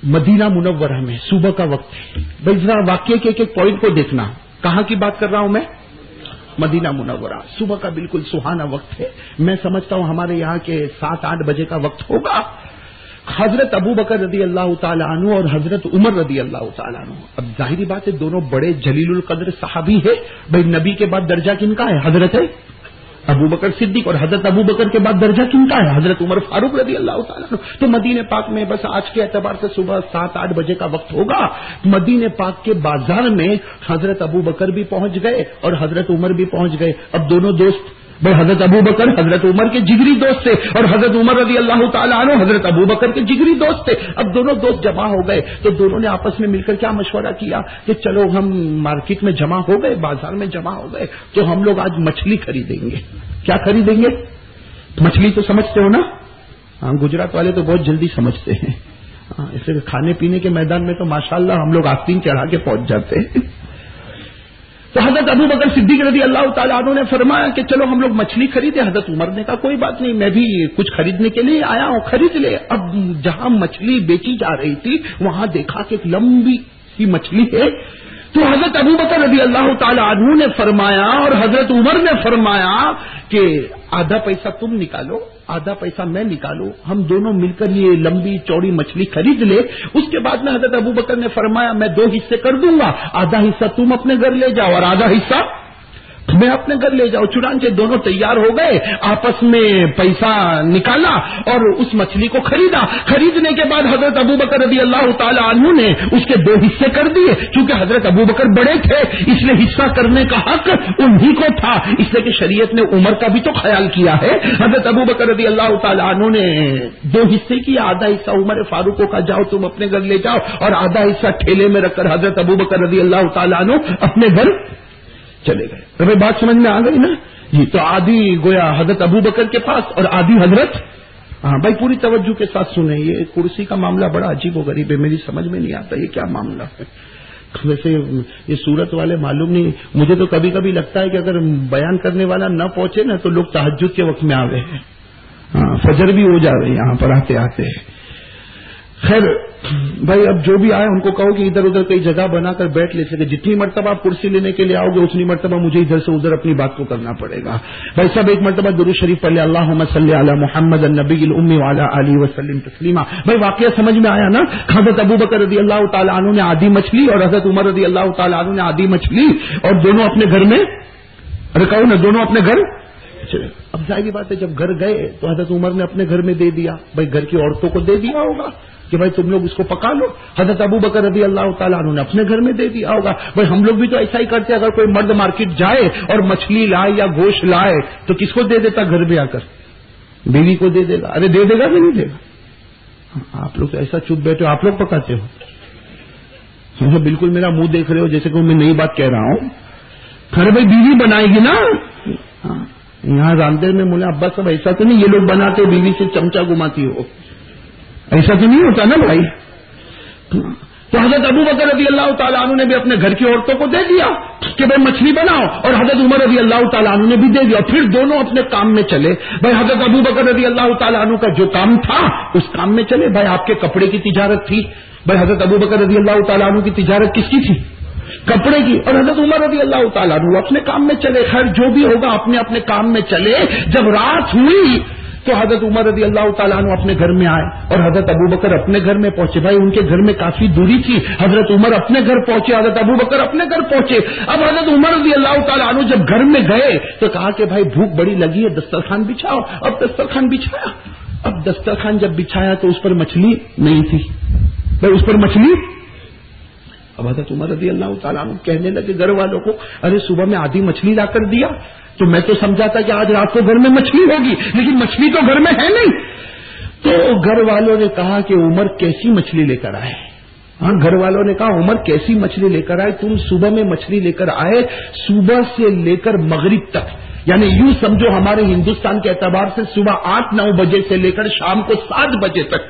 مدینہ منورہ میں صبح کا وقت ہے. بھائی ذرا واقعے کے ایک ایک پوائنٹ کو دیکھنا. کہاں کی بات کر رہا ہوں میں؟ مدینہ منورہ. صبح کا بالکل سہانا وقت ہے. میں سمجھتا ہوں ہمارے یہاں کے 7-8 بجے کا وقت ہوگا. حضرت ابو بکر رضی اللہ تعالیٰ عنہ اور حضرت عمر رضی اللہ تعالیٰ عنہ. اب ظاہری بات ہے دونوں بڑے جلیل القدر صحابی ہے. بھائی نبی کے بعد درجہ کن کا ہے؟ حضرت ابو بکر صدیق. اور حضرت ابو بکر کے بعد درجہ کن کا ہے؟ حضرت عمر فاروق رضی اللہ تعالیٰ عنہ. تو مدینہ پاک میں بس آج کے اعتبار سے صبح 7-8 بجے کا وقت ہوگا. مدینہ پاک کے بازار میں حضرت ابو بکر بھی پہنچ گئے اور حضرت عمر بھی پہنچ گئے. اب دونوں دوست، بھائی حضرت ابو بکر حضرت عمر کے جگری دوست تھے اور حضرت عمر رضی اللہ تعالیٰ عنہ حضرت ابو بکر کے جگری دوست تھے. اب دونوں دوست جمع ہو گئے تو دونوں نے آپس میں مل کر کیا مشورہ کیا کہ چلو ہم مارکیٹ میں جمع ہو گئے، بازار میں جمع ہو گئے تو ہم لوگ آج مچھلی خریدیں گے. کیا خریدیں گے؟ مچھلی تو سمجھتے ہو نا؟ ہاں، گجرات والے تو بہت جلدی سمجھتے ہیں. اس لیے کھانے پینے کے میدان میں تو ماشاءاللہ ہم لوگ آستین چڑھا کے پہنچ جاتے ہیں. تو حضرت ابو بکر صدیق رضی اللہ تعالیٰ عنہ نے فرمایا کہ چلو ہم لوگ مچھلی خریدیں. حضرت عمر نے کہا کوئی بات نہیں، میں بھی کچھ خریدنے کے لیے آیا ہوں، خرید لے. اب جہاں مچھلی بیچی جا رہی تھی وہاں دیکھا کہ ایک لمبی سی مچھلی ہے. تو حضرت ابو بکر رضی اللہ تعالیٰ عنہ نے فرمایا اور حضرت عمر نے فرمایا کہ آدھا پیسہ تم نکالو، آدھا پیسہ میں نکالوں، ہم دونوں مل کر یہ لمبی چوڑی مچھلی خرید لے. اس کے بعد میں حضرت ابو بکر نے فرمایا میں 2 حصے کر دوں گا، آدھا حصہ تم اپنے گھر لے جاؤ اور آدھا حصہ میں اپنے گھر لے جاؤ. چنانچہ دونوں تیار ہو گئے، آپس میں پیسہ نکالا اور اس مچھلی کو خریدا. خریدنے کے بعد حضرت ابو بکر رضی اللہ تعالی عنہ نے اس کے 2 حصے کر دیے. چونکہ حضرت ابو بکر بڑے تھے اس لیے حصہ کرنے کا حق انہی کو تھا، اس لیے کہ شریعت نے عمر کا بھی تو خیال کیا ہے. حضرت ابو بکر رضی اللہ تعالی عنہ نے 2 حصے کیا. آدھا حصہ عمر فاروق کو کہا جاؤ تم اپنے گھر لے جاؤ اور آدھا حصہ ٹھیلے میں رکھ کر حضرت ابو بکر رضی اللہ تعالی عنہ اپنے گھر چلے گئے. ابھی بات سمجھ میں آ گئی نا جی؟ تو آدھی گویا حضرت ابو بکر کے پاس اور آدھی حضرت. ہاں بھائی پوری توجہ کے ساتھ سنیں، یہ کرسی کا معاملہ بڑا عجیب و غریب ہے، میری سمجھ میں نہیں آتا یہ کیا معاملہ ہے. ویسے یہ صورت والے معلوم نہیں، مجھے تو کبھی کبھی لگتا ہے کہ اگر بیان کرنے والا نہ پہنچے نا تو لوگ تہجد کے وقت میں آ گئے ہیں. ہاں فجر بھی ہو جاوے یہاں پر آتے آتے. خیر بھائی اب جو بھی آئے ان کو کہو کہ ادھر ادھر کئی جگہ بنا کر بیٹھ لے سکے. جتنی مرتبہ آپ کرسی لینے کے لیے آؤ گے اتنی مرتبہ مجھے ادھر سے ادھر اپنی بات کو کرنا پڑے گا. بھائی سب ایک مرتبہ درود شریف پڑھ لے، اللہم صلی علی محمد النبی الامی وعلی آلہ وسلم تسلیما. بھائی واقعہ سمجھ میں آیا نا؟ حضرت ابو بکر رضی اللہ تعالیٰ عنہ نے آدھی مچھلی اور حضرت عمر رضی اللہ تعالیٰ عنہ نے آدھی مچھلی اور دونوں اپنے گھر میں رکھو نا، دونوں اپنے گھر. اب ظاہری بات ہے جب گھر گئے تو حضرت عمر نے اپنے گھر میں دے دیا. بھائی گھر کی عورتوں کو دے دیا ہوگا کہ بھائی تم لوگ اس کو پکا لو. حضرت ابو بکر رضی اللہ تعالیٰ عنہ نے اپنے گھر میں دے دیا ہوگا. بھائی ہم لوگ بھی تو ایسا ہی کرتے، اگر کوئی مرد مارکیٹ جائے اور مچھلی لائے یا گوشت لائے تو کس کو دے دیتا؟ گھر میں آ کر بیوی کو دے دے گا. ارے دے دے گا کہ نہیں دے گا؟ آپ لوگ تو ایسا چپ بیٹھے ہو، آپ لوگ پکاتے ہو. بالکل میرا منہ دیکھ رہے ہو جیسے کہ میں نئی بات کہہ رہا ہوں. خیر بھائی بیوی بنائے گی نا. یہاں راندیر میں مولا ابا سب ایسا تو نہیں یہ لوگ بناتے بیوی سے چمچا گھماتی ہو، ایسا تو نہیں ہوتا نا بھائی. تو حضرت ابو بکر رضی اللہ تعالیٰ عنہ نے بھی اپنے گھر کی عورتوں کو دے دیا کہ بھائی مچھلی بناؤ اور حضرت عمر رضی اللہ تعالیٰ عنہ نے بھی دے دیا. پھر دونوں اپنے کام میں چلے. بھائی حضرت ابو بکر رضی اللہ تعالیٰ عنہ کا جو کام تھا اس کام میں چلے. بھائی آپ کے کپڑے کی تجارت تھی. بھائی حضرت ابو بکر رضی اللہ تعالیٰ عنہ کی تجارت کس کی تھی؟ کپڑے کی. اور حضرت عمر رضی اللہ تعالیٰ عنہ اپنے کام میں چلے. خیر جو بھی ہوگا اپنے اپنے کام میں چلے. جب رات ہوئی تو حضرت عمر رضی اللہ تعالیٰ عنہ اپنے گھر میں آئے اور حضرت ابو بکر اپنے گھر میں پہنچے. بھائی ان کے گھر میں کافی دوری تھی. حضرت عمر اپنے گھر پہنچے، حضرت ابو بکر اپنے گھر پہنچے. اب حضرت عمر رضی اللہ تعالیٰ عنہ جب گھر میں گئے تو کہا کہ بھائی بھوک بڑی لگی ہے، دسترخوان بچھاؤ. اب دسترخوان بچھایا. اب دسترخوان جب بچھایا تو اس پر مچھلی نہیں تھی. بھائی اس پر مچھلی. اب حضرت عمر رضی اللہ تعالیٰ عنہ کہنے لگے گھر والوں کو ارے صبح میں آدھی مچھلی لا کر دیا تو میں تو سمجھا تھا کہ آج رات کو گھر میں مچھلی ہوگی، لیکن مچھلی تو گھر میں ہے نہیں. تو گھر والوں نے کہا کہ عمر کیسی مچھلی لے کر آئے. ہاں گھر والوں نے کہا عمر کیسی مچھلی لے کر آئے؟ تم صبح میں مچھلی لے کر آئے، صبح سے لے کر مغرب تک یعنی یوں سمجھو ہمارے ہندوستان کے اعتبار سے صبح 8-9 بجے سے لے کر شام کو 7 بجے تک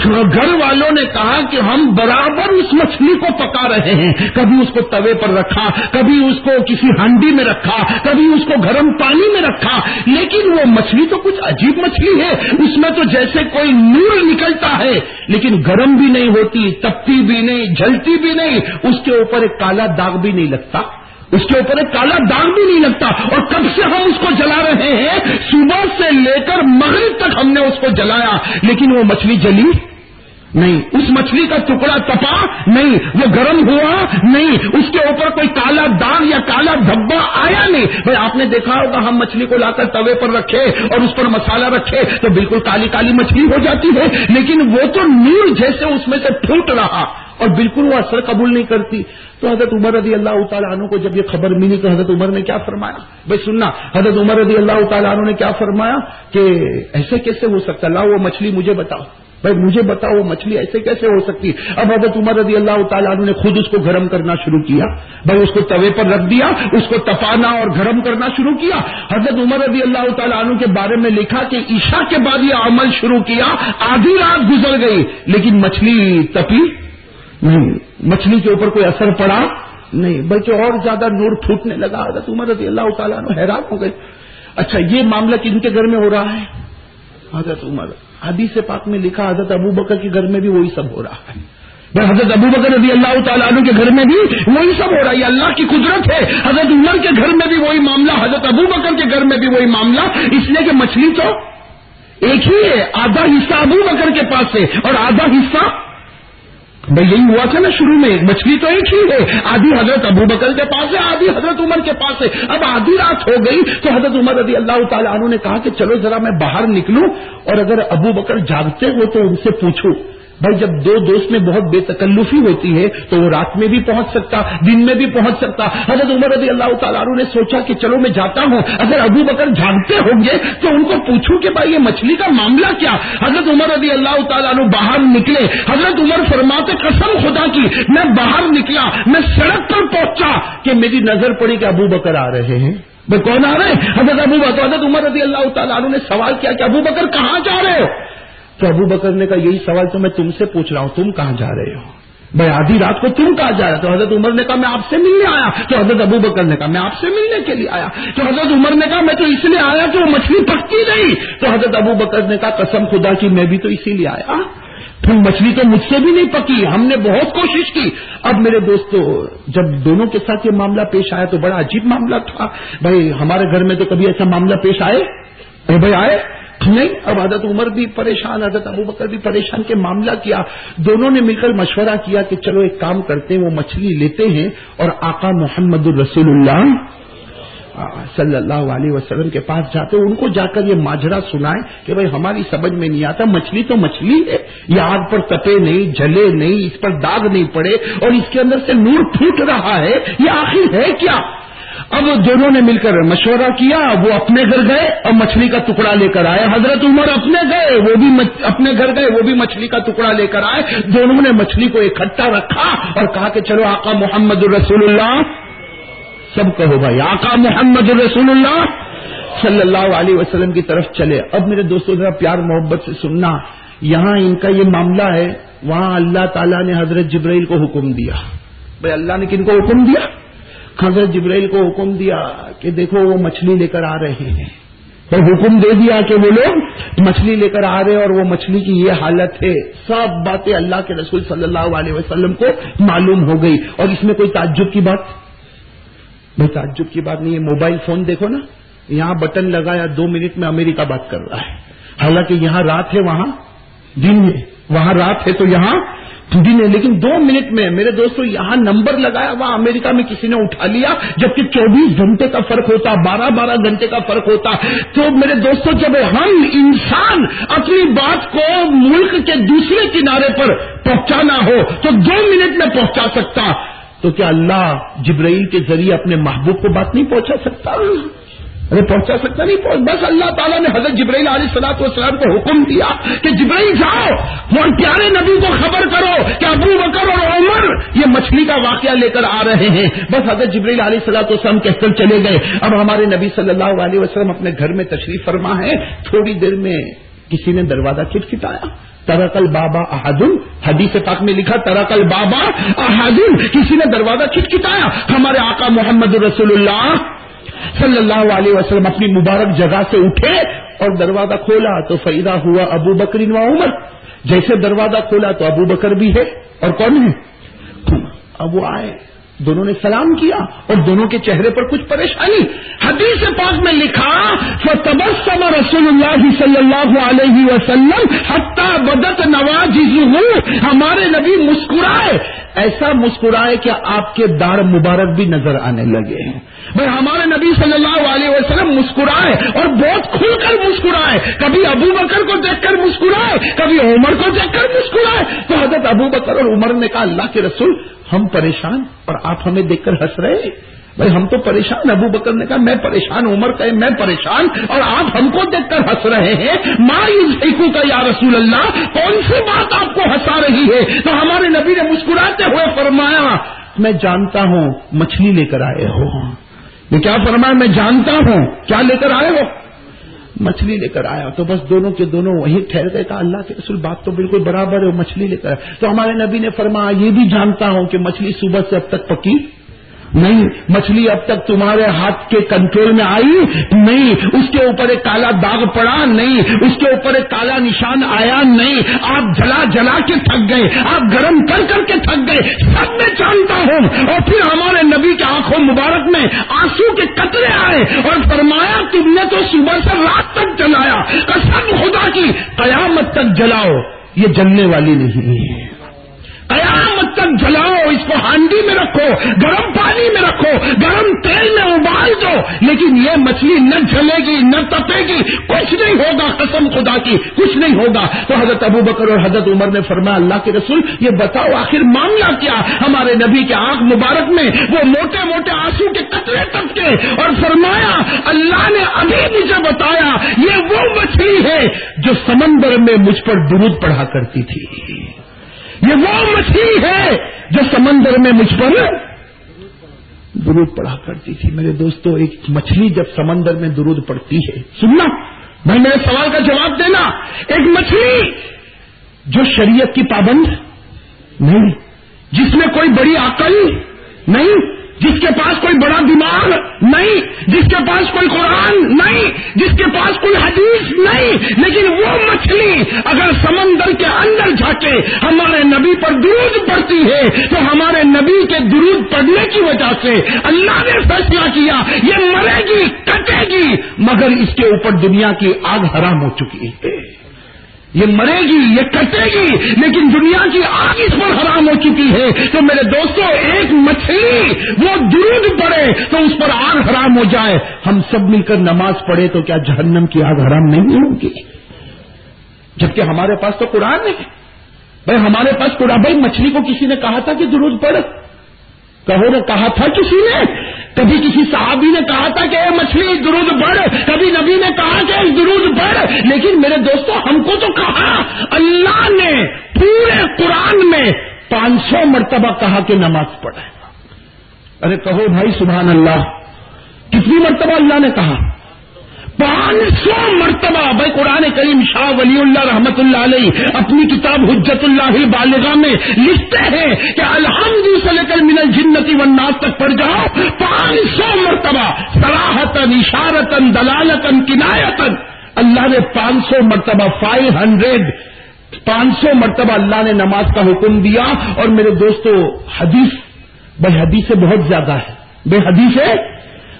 گھر والوں نے کہا کہ ہم برابر اس مچھلی کو پکا رہے ہیں. کبھی اس کو توے پر رکھا, کبھی اس کو کسی ہانڈی میں رکھا, کبھی اس کو گرم پانی میں رکھا, لیکن وہ مچھلی تو کچھ عجیب مچھلی ہے. اس میں تو جیسے کوئی نور نکلتا ہے, لیکن گرم بھی نہیں ہوتی, تپتی بھی نہیں, جلتی بھی نہیں, اس کے اوپر ایک کالا داغ بھی نہیں لگتا, اس کے اوپر ایک کالا داغ بھی نہیں لگتا. اور کب سے ہم اس کو جلا رہے ہیں, صبح سے لے کر مغرب تک ہم نے اس کو جلایا, لیکن وہ مچھلی جلی نہیں, اس مچھلی کا ٹکڑا تپا نہیں, وہ گرم ہوا نہیں, اس کے اوپر کوئی کالا داغ یا کالا دھبا آیا نہیں. بھائی آپ نے دیکھا ہوگا ہم مچھلی کو لا کر توے پر رکھے اور اس پر مسالہ رکھے تو بالکل کالی کالی مچھلی ہو جاتی ہے, لیکن وہ تو نور جیسے اس میں سے پھوٹ رہا اور بالکل وہ اثر قبول نہیں کرتی. تو حضرت عمر رضی اللہ تعالیٰ عنہ کو جب یہ خبر ملی تو حضرت عمر نے کیا فرمایا؟ بھائی سننا, حضرت عمر رضی اللہ تعالیٰ عنہ نے کیا فرمایا کہ ایسے کیسے ہو سکتا, لاؤ وہ مچھلی مجھے بتاؤ, بھائی مجھے بتاؤ وہ مچھلی ایسے کیسے ہو سکتی. اب حضرت عمر رضی اللہ تعالیٰ عنہ نے خود اس کو گرم کرنا شروع کیا, بھائی اس کو توے پر رکھ دیا, اس کو تپانا اور گرم کرنا شروع کیا. حضرت عمر رضی اللہ تعالیٰ عنہ کے بارے میں لکھا کہ عشاء کے بعد یہ عمل شروع کیا, آدھی رات گزر گئی لیکن مچھلی تپی نہیں, مچھلی کے اوپر کوئی اثر پڑا نہیں, بلکہ اور زیادہ نور پھوٹنے لگا. حضرت عمر رضی اللہ تعالیٰ عنہ حیران ہو گئے. اچھا یہ معاملہ کن کے گھر میں ہو رہا ہے؟ حضرت عمر. حدیث پاک میں لکھا حضرت ابو بکر کے گھر میں بھی وہی سب ہو رہا ہے. حضرت ابو بکر رضی اللہ تعالیٰ عنہ کے گھر میں بھی وہی سب ہو رہا ہے, یہ اللہ کی قدرت ہے. حضرت عمر کے گھر میں بھی وہی معاملہ, حضرت ابو بکر کے گھر میں بھی وہی معاملہ, اس لیے کہ مچھلی تو ایک ہی ہے. آدھا حصہ ابو بکر کے پاس ہے اور آدھا حصہ, بھائی یہی ہوا تھا نا شروع میں, مچھلی تو ایک ہی ہے, آدھی حضرت ابو بکر کے پاس ہے, آدھی حضرت عمر کے پاس ہے. اب آدھی رات ہو گئی تو حضرت عمر رضی اللہ تعالیٰ عنہ نے کہا کہ چلو ذرا میں باہر نکلوں اور اگر ابو بکر جاگتے ہو تو ان سے پوچھوں. بھائی جب دو دوست میں بہت بے تکلفی ہوتی ہے تو وہ رات میں بھی پہنچ سکتا, دن میں بھی پہنچ سکتا. حضرت عمر رضی اللہ تعالیٰ عنہ نے سوچا کہ چلو میں جاتا ہوں, اگر ابو بکر جھانکتے ہوں گے تو ان کو پوچھوں کہ بھائی یہ مچھلی کا معاملہ کیا. حضرت عمر رضی اللہ تعالیٰ عنہ باہر نکلے. حضرت عمر فرماتے قسم خدا کی میں باہر نکلا, میں سڑک پر پہنچا کہ میری نظر پڑی کہ ابو بکر آ رہے ہیں. بھائی کون آ رہے ہیں؟ حضرت ابو بکر. حضرت عمر رضی اللہ تعالیٰ عنہ نے سوال کیا کہ ابو بکر کہاں جا رہے ہو؟ تو ابو بکر نے کہا یہی سوال تو میں تم سے پوچھ رہا ہوں, تم کہاں جا رہے ہو؟ بھائی آدھی رات کو تم کہاں جا رہے؟ تو حضرت عمر نے کہا میں آپ سے ملنے آیا. تو حضرت ابو بکر نے کہا میں آپ سے ملنے کے لیے آیا. تو حضرت عمر نے کہا میں تو اس لیے آیا کہ وہ مچھلی پکتی نہیں. تو حضرت ابو بکر نے کہا قسم خدا کی میں بھی تو اسی لیے آیا, پھر مچھلی تو مجھ سے بھی نہیں پکی, ہم نے بہت کوشش کی. اب میرے دوستو جب دونوں کے ساتھ یہ معاملہ پیش آیا تو بڑا عجیب معاملہ تھا. بھائی ہمارے گھر میں تو کبھی ایسا معاملہ پیش آئے؟ بھائی آئے نہیں. اب حضرت عمر بھی پریشان, حضرت ابو بکر بھی پریشان کہ معاملہ کیا. دونوں نے مل کر مشورہ کیا کہ چلو ایک کام کرتے ہیں, وہ مچھلی لیتے ہیں اور آقا محمد الرسول اللہ صلی اللہ علیہ وسلم کے پاس جاتے, ان کو جا کر یہ ماجرا سنائیں کہ بھائی ہماری سمجھ میں نہیں آتا, مچھلی تو مچھلی ہے, یہ آگ پر تپے نہیں, جلے نہیں, اس پر داغ نہیں پڑے اور اس کے اندر سے نور پھوٹ رہا ہے, یہ آخر ہے کیا. اب دونوں نے مل کر مشورہ کیا, وہ اپنے گھر گئے اور مچھلی کا ٹکڑا لے کر آئے. حضرت عمر اپنے گئے, وہ بھی اپنے گھر گئے, وہ بھی مچھلی کا ٹکڑا لے کر آئے. دونوں نے مچھلی کو اکٹھا رکھا اور کہا کہ چلو آقا محمد الرسول اللہ, سب کہو بھائی آقا محمد الرسول اللہ صلی اللہ علیہ وسلم کی طرف چلے. اب میرے دوستوں ذرا پیار محبت سے سننا, یہاں ان کا یہ معاملہ ہے, وہاں اللہ تعالیٰ نے حضرت جبرائیل کو حکم دیا. بھائی اللہ نے کن کو حکم دیا؟ حضرت جبرائیل کو حکم دیا کہ دیکھو وہ مچھلی لے کر آ رہے ہیں. اور حکم دے دیا کہ وہ لوگ مچھلی لے کر آ رہے ہیں اور وہ مچھلی کی یہ حالت ہے. سب باتیں اللہ کے رسول صلی اللہ علیہ وسلم کو معلوم ہو گئی. اور اس میں کوئی تعجب کی بات, بھائی تعجب کی بات نہیں ہے. موبائل فون دیکھو نا, یہاں بٹن لگایا 2 منٹ میں امریکہ بات کر رہا ہے, حالانکہ یہاں رات ہے وہاں دن ہے, وہاں رات ہے تو یہاں دن ہے. لیکن 2 منٹ میں میرے دوستو یہاں نمبر لگایا, وہاں امریکہ میں کسی نے اٹھا لیا, جبکہ 24 گھنٹے کا فرق ہوتا, 12 گھنٹے کا فرق ہوتا. تو میرے دوستو جب ہم انسان اپنی بات کو ملک کے دوسرے کنارے پر پہنچانا ہو تو 2 منٹ میں پہنچا سکتا, تو کیا اللہ جبرائیل کے ذریعے اپنے محبوب کو بات نہیں پہنچا سکتا؟ ارے پہنچا سکتا نہیں بس اللہ تعالیٰ نے حضرت جبرائیل علیہ الصلوۃ والسلام کو حکم دیا کہ جبرائیل جاؤ وہ پیارے نبی کو خبر کرو کہ ابو بکر اور عمر یہ مچھلی کا واقعہ لے کر آ رہے ہیں. بس حضرت جبرائیل علیہ الصلوۃ والسلام کہہ کر چلے گئے. اب ہمارے نبی صلی اللہ علیہ وسلم اپنے گھر میں تشریف فرما ہے. تھوڑی دیر میں کسی نے دروازہ کھٹکھٹایا. ترک البابا احدن، حدیث پاک میں لکھا ترک البابا احدن، کسی نے دروازہ کھٹکھٹایا. ہمارے آقا محمد رسول اللہ صلی اللہ علیہ وسلم اپنی مبارک جگہ سے اٹھے اور دروازہ کھولا تو فیضا ہوا ابو بکر و عمر. جیسے دروازہ کھولا تو ابو بکر بھی ہے اور کون ہے؟ اب وہ آئے، دونوں نے سلام کیا اور دونوں کے چہرے پر کچھ پریشانی. حدیث پاک میں لکھا فتبسم رسول اللہ صلی اللہ علیہ وسلم حتی بدت نواجذہ، ہمارے نبی مسکرائے، ایسا مسکرائے کہ آپ کے دار مبارک بھی نظر آنے لگے ہیں. بھائی ہمارے نبی صلی اللہ علیہ وسلم مسکرائے اور بہت کھل کر مسکرائے. کبھی ابو بکر کو دیکھ کر مسکرائے، کبھی عمر کو دیکھ کر مسکرائے. تو حضرت ابو بکر اور عمر نے کہا اللہ کے رسول ہم پریشان اور آپ ہمیں دیکھ کر ہنس رہے. بھائی ہم تو پریشان. ابو بکر نے کہا میں پریشان، عمر کہے میں پریشان اور آپ ہم کو دیکھ کر ہنس رہے ہیں. ما یضحکو کا یا رسول اللہ، کون سی بات آپ کو ہنسا رہی ہے؟ تو ہمارے نبی نے مسکراتے ہوئے فرمایا میں جانتا ہوں مچھلی لے کر آئے ہو. یہ کیا فرمایا؟ میں جانتا ہوں. کیا لے کر آئے ہو؟ مچھلی لے کر آیا. تو بس دونوں کے دونوں وہیں ٹھہر گئے. کہا اللہ کے رسول بات تو بالکل برابر ہے، مچھلی لے کر آئے. تو ہمارے نبی نے فرمایا یہ بھی جانتا ہوں کہ مچھلی صبح سے اب تک پکی نہیں، مچھلی اب تک تمہارے ہاتھ کے کنٹرول میں آئی نہیں، اس کے اوپر ایک کالا داغ پڑا نہیں، اس کے اوپر ایک کالا نشان آیا نہیں. آپ جلا جلا کے تھک گئے، آپ گرم کر کر کے تھک گئے، سب میں جانتا ہوں. اور پھر ہمارے نبی کی آنکھوں مبارک میں آنسو کے قطرے آئے اور فرمایا تم نے تو صبح سے رات تک جلایا، قسم خدا کی قیامت تک جلاؤ، یہ جلنے والی نہیں ہے. قیامت تک جلاؤ، اس کو ہانڈی میں رکھو، گرم پانی میں رکھو، گرم تیل میں ابال دو، لیکن یہ مچھلی نہ جلے گی نہ تپے گی، کچھ نہیں ہوگا، قسم خدا کی کچھ نہیں ہوگا. تو حضرت ابو بکر اور حضرت عمر نے فرمایا اللہ کے رسول یہ بتاؤ آخر معاملہ کیا؟ ہمارے نبی کے آنکھ مبارک میں وہ موٹے موٹے آنسو کے قطرے ٹپکے اور فرمایا اللہ نے ابھی مجھے بتایا یہ وہ مچھلی ہے جو سمندر میں مجھ پر درود پڑھا کرتی تھی. یہ وہ مچھلی ہے جو سمندر میں مجھ پر درود پڑھا کرتی تھی. میرے دوستو ایک مچھلی جب سمندر میں درود پڑتی ہے، سننا بھائی میرے سوال کا جواب دینا، ایک مچھلی جو شریعت کی پابند نہیں، جس میں کوئی بڑی عقل نہیں، جس کے پاس کوئی بڑا دماغ نہیں، جس کے پاس کوئی قرآن نہیں، جس کے پاس کوئی حدیث نہیں، لیکن وہ مچھلی اگر سمندر کے اندر جھانکے ہمارے نبی پر درود پڑتی ہے تو ہمارے نبی کے درود پڑنے کی وجہ سے اللہ نے فیصلہ کیا یہ مرے گی، کٹے گی، مگر اس کے اوپر دنیا کی آگ حرام ہو چکی ہے. یہ مرے گی، یہ کٹے گی، لیکن دنیا کی آگ اس پر حرام ہو چکی ہے. تو میرے دوستو ایک مچھلی وہ درود پڑے تو اس پر آگ حرام ہو جائے. ہم سب مل کر نماز پڑھے تو کیا جہنم کی آگ حرام نہیں ہوگی؟ جبکہ ہمارے پاس تو قرآن ہے. بھائی ہمارے پاس قرآن. بھائی مچھلی کو کسی نے کہا تھا کہ درود پڑھ؟ کہو نا کہا تھا کسی نے؟ کبھی کسی صحابی نے کہا تھا کہ اے مچھلی درود پڑھ؟ کبھی نبی نے کہا کہ درود پڑھ؟ لیکن میرے دوستو ہم کو تو کہا، اللہ نے پورے قرآن میں 500 مرتبہ کہا کہ نماز پڑھے. ارے کہو بھائی سبحان اللہ. کتنی مرتبہ اللہ نے کہا؟ 500 مرتبہ. بھائی قرآن کریم شاہ ولی اللہ رحمت اللہ علیہ اپنی کتاب حجت اللہ البالغہ میں لکھتے ہیں کہ الحمد سے لے کر من الجنت والناس تک پڑھ جاؤ 500 مرتبہ، صراحتاً، اشارتاً، دلالتاً، کنایتاً. اللہ نے 500 مرتبہ 500 مرتبہ اللہ نے نماز کا حکم دیا. اور میرے دوستو حدیث بھائی حدیثیں بہت زیادہ ہے، بے حدیثیں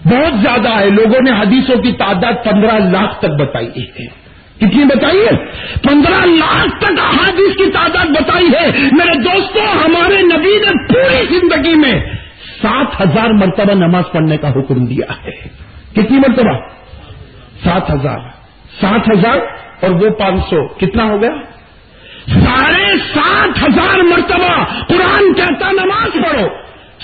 بہت زیادہ ہے. لوگوں نے حدیثوں کی تعداد 15 لاکھ تک بتائی ہے. کتنی بتائی ہے؟ 15 لاکھ تک احادیث کی تعداد بتائی ہے. میرے دوستوں ہمارے نبی نے پوری زندگی میں 7,000 مرتبہ نماز پڑھنے کا حکم دیا ہے. کتنی مرتبہ؟ 7,000 اور وہ 500 کتنا ہو گیا؟ 7,500 مرتبہ. قرآن کہتا نماز پڑھو.